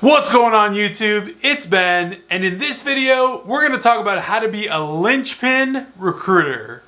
What's going on YouTube? It's Ben, and in this video, we're going to talk about how to be a linchpin recruiter.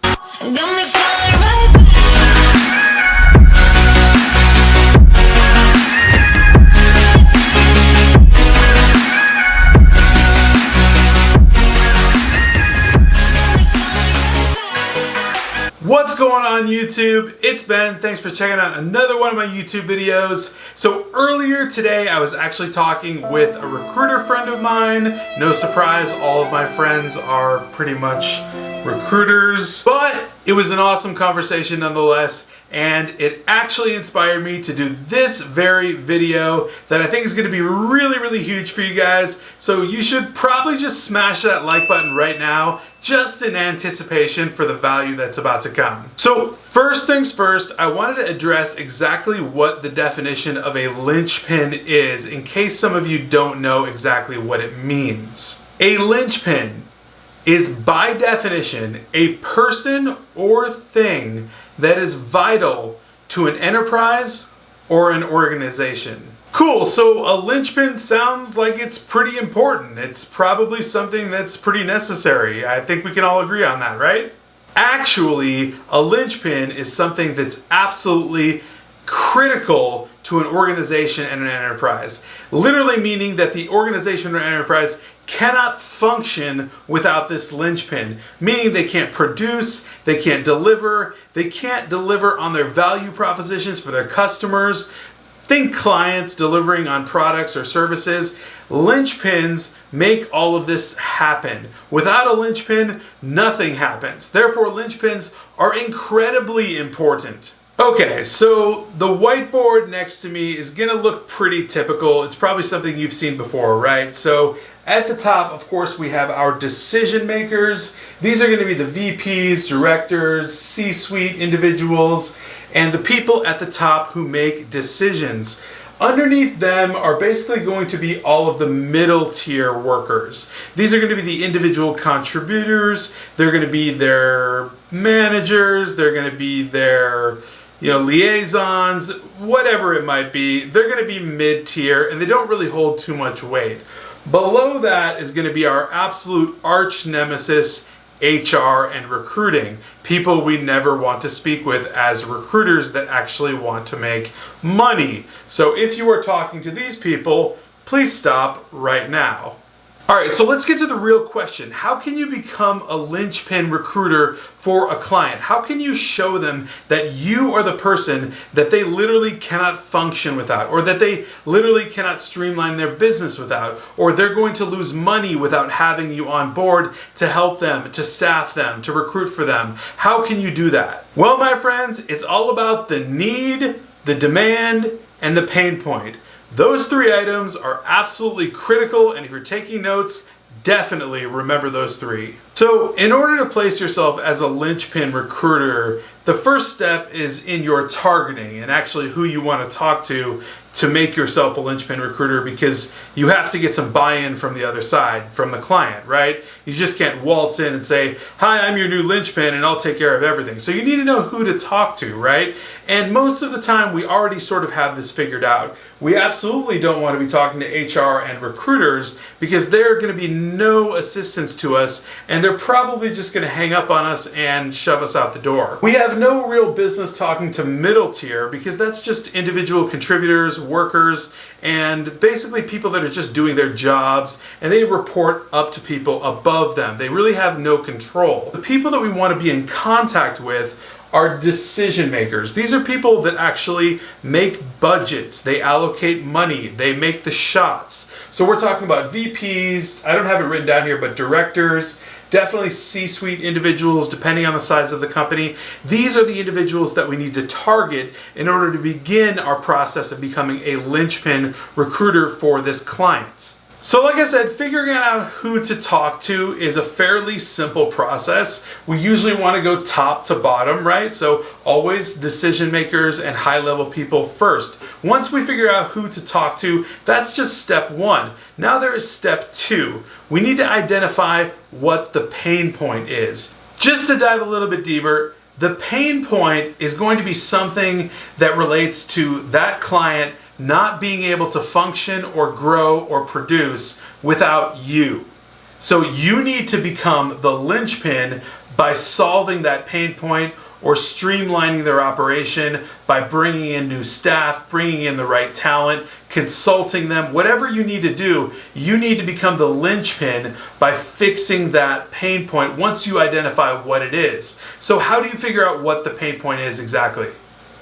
What's going on YouTube? It's Ben. Thanks for checking out another one of my YouTube videos. So earlier today I was actually talking with a recruiter friend of mine. No surprise, all of my friends are pretty much recruiters, but it was an awesome conversation nonetheless. And it actually inspired me to do this very video that I think is going to be really huge for you guys. So you should probably just smash that like button right now, just in anticipation for the value that's about to come. So first things first, I wanted to address exactly what the definition of a linchpin is, in case some of you don't know exactly what it means. A linchpin is by definition a person or thing that is vital to an enterprise or an organization. Cool, so a linchpin sounds like it's pretty important. It's probably something that's pretty necessary. I think we can all agree on that, right? Actually, a linchpin is something that's absolutely critical to an organization and an enterprise. Literally meaning that the organization or enterprise cannot function without this linchpin, meaning they can't produce, they can't deliver on their value propositions for their customers. Think clients delivering on products or services. Linchpins make all of this happen. Without a linchpin, nothing happens. Therefore, linchpins are incredibly important. Okay, so the whiteboard next to me is gonna look pretty typical. It's probably something you've seen before, right? So at the top, of course, we have our decision makers. These are gonna be the VPs, directors, C-suite individuals, and the people at the top who make decisions. Underneath them are basically going to be all of the middle tier workers. These are going to be the individual contributors. They're going to be their managers. They're going to be their liaisons, whatever it might be. They're going to be mid-tier and they don't really hold too much weight. Below that is going to be our absolute arch nemesis, HR and recruiting. People we never want to speak with as recruiters that actually want to make money. So if you are talking to these people, please stop right now. All right, so let's get to the real question. How can you become a linchpin recruiter for a client? How can you show them that you are the person that they literally cannot function without, or that they literally cannot streamline their business without, or they're going to lose money without having you on board to help them, to staff them, to recruit for them? How can you do that? Well, my friends, it's all about the need, the demand, and the pain point. Those three items are absolutely critical, and if you're taking notes, definitely remember those three. So in order to place yourself as a linchpin recruiter, the first step is in your targeting and actually who you want to talk to make yourself a linchpin recruiter, because you have to get some buy-in from the other side, from the client, right? You just can't waltz in and say, hi, I'm your new linchpin and I'll take care of everything. So you need to know who to talk to, right? And most of the time we already sort of have this figured out. We absolutely don't want to be talking to HR and recruiters because they're going to be no assistance to us and they're probably just going to hang up on us and shove us out the door. We have no real business talking to middle tier because that's just individual contributors, workers, and basically people that are just doing their jobs and they report up to people above them. They really have no control. The people that we want to be in contact with are decision makers. These are people that actually make budgets, they allocate money, they make the shots. So we're talking about VPs, I don't have it written down here, but directors, definitely C-suite individuals depending on the size of the company. These are the individuals that we need to target in order to begin our process of becoming a linchpin recruiter for this client. So like I said, figuring out who to talk to is a fairly simple process. We usually want to go top to bottom, right? So always decision makers and high level people first. Once we figure out who to talk to, that's just step one. Now there is step two. We need to identify what the pain point is. Just to dive a little bit deeper, the pain point is going to be something that relates to that client not being able to function or grow or produce without you. So you need to become the linchpin by solving that pain point or streamlining their operation by bringing in new staff, bringing in the right talent, consulting them, whatever you need to do, you need to become the linchpin by fixing that pain point once you identify what it is. So how do you figure out what the pain point is exactly?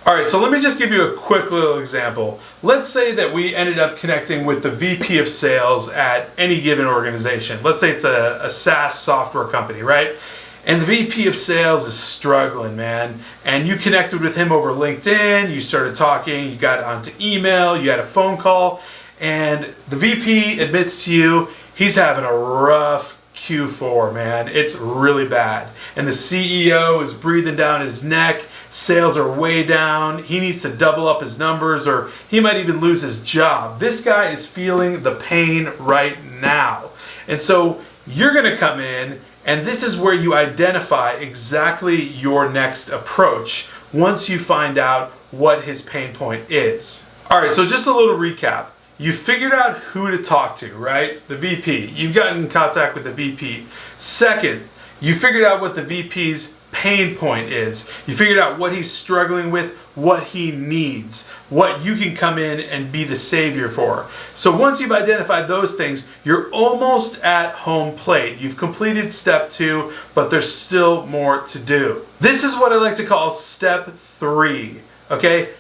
All right, so let me just give you a quick little example. Let's say that we ended up connecting with the VP of sales at any given organization. Let's say it's a SaaS software company, right? And the VP of sales is struggling, man. And you connected with him over LinkedIn, you started talking, you got onto email, you had a phone call, and the VP admits to you he's having a rough Q4, man. It's really bad. And the CEO is breathing down his neck, sales are way down, he needs to double up his numbers, or he might even lose his job. This guy is feeling the pain right now. And so you're gonna come in, and this is where you identify exactly your next approach once you find out what his pain point is. All right, so just a little recap. You figured out who to talk to, right? The VP. You've gotten in contact with the VP. Second, you figured out what the VP's pain point is. You figured out what he's struggling with, what he needs, what you can come in and be the savior for. So once you've identified those things, you're almost at home plate. You've completed step 2, but there's still more to do. This is what I like to call step 3, okay?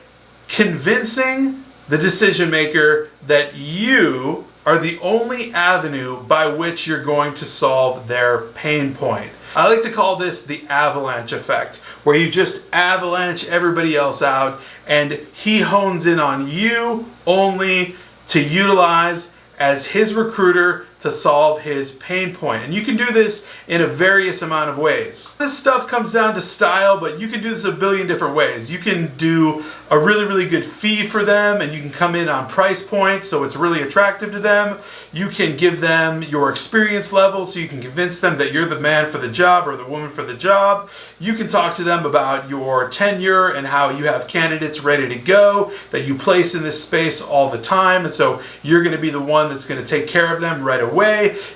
Convincing the decision maker that you are the only avenue by which you're going to solve their pain point. I like to call this the avalanche effect, where you just avalanche everybody else out and he hones in on you only to utilize as his recruiter to solve his pain point. And you can do this in a various amount of ways. This stuff comes down to style, but you can do this a billion different ways. You can do a really, really good fee for them, and you can come in on price points so it's really attractive to them. You can give them your experience level so you can convince them that you're the man for the job or the woman for the job. You can talk to them about your tenure and how you have candidates ready to go that you place in this space all the time, and so you're going to be the one that's going to take care of them right away.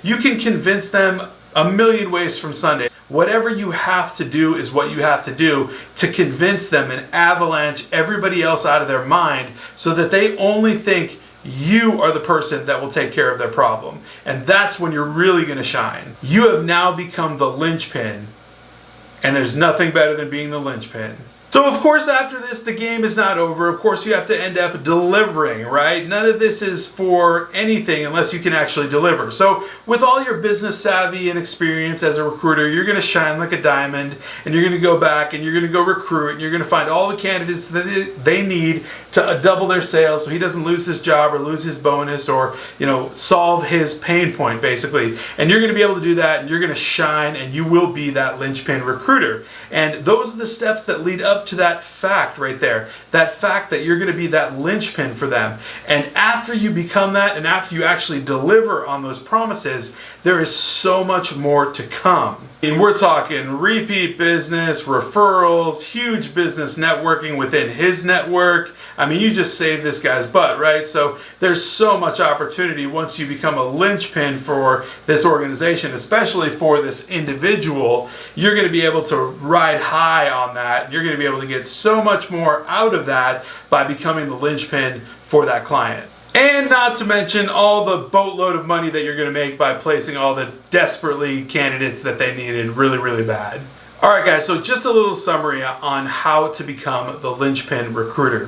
You can convince them a million ways from Sunday. Whatever you have to do is what you have to do to convince them and avalanche everybody else out of their mind so that they only think you are the person that will take care of their problem. And that's when you're really going to shine. You have now become the linchpin, and there's nothing better than being the linchpin. So of course after this the game is not over. Of course you have to end up delivering, right? None of this is for anything unless you can actually deliver. So with all your business savvy and experience as a recruiter, you're going to shine like a diamond, and you're going to go back and you're going to go recruit, and you're going to find all the candidates that they need to double their sales so he doesn't lose his job or lose his bonus or, solve his pain point basically. And you're going to be able to do that, and you're going to shine, and you will be that linchpin recruiter. And those are the steps that lead up to that fact right there, that fact that you're going to be that linchpin for them. And after you become that, and after you actually deliver on those promises, there is so much more to come. And we're talking repeat business, referrals, huge business networking within his network. I mean, you just saved this guy's butt, right? So there's so much opportunity once you become a linchpin for this organization, especially for this individual. You're going to be able to ride high on that. You're going to be able to get so much more out of that by becoming the linchpin for that client. And not to mention all the boatload of money that you're going to make by placing all the desperately candidates that they needed really, really bad. All right, guys, so just a little summary on how to become the linchpin recruiter.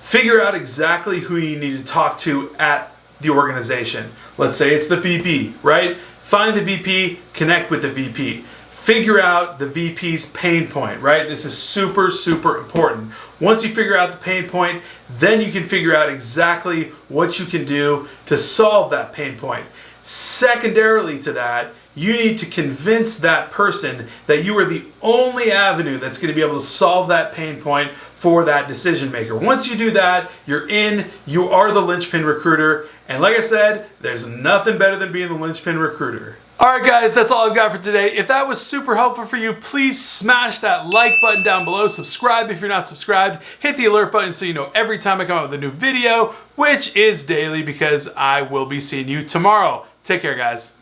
Figure out exactly who you need to talk to at the organization. Let's say it's the VP, right? Find the VP, connect with the VP. Figure out the VP's pain point, right? This is super, super important. Once you figure out the pain point, then you can figure out exactly what you can do to solve that pain point. Secondarily to that, You need to convince that person that you are the only avenue that's going to be able to solve that pain point for that decision maker. Once you do that, you're in, you are the linchpin recruiter. And like I said, there's nothing better than being the linchpin recruiter. Alright guys, that's all I've got for today. If that was super helpful for you, please smash that like button down below. Subscribe if you're not subscribed. Hit the alert button so you know every time I come out with a new video, which is daily because I will be seeing you tomorrow. Take care, guys.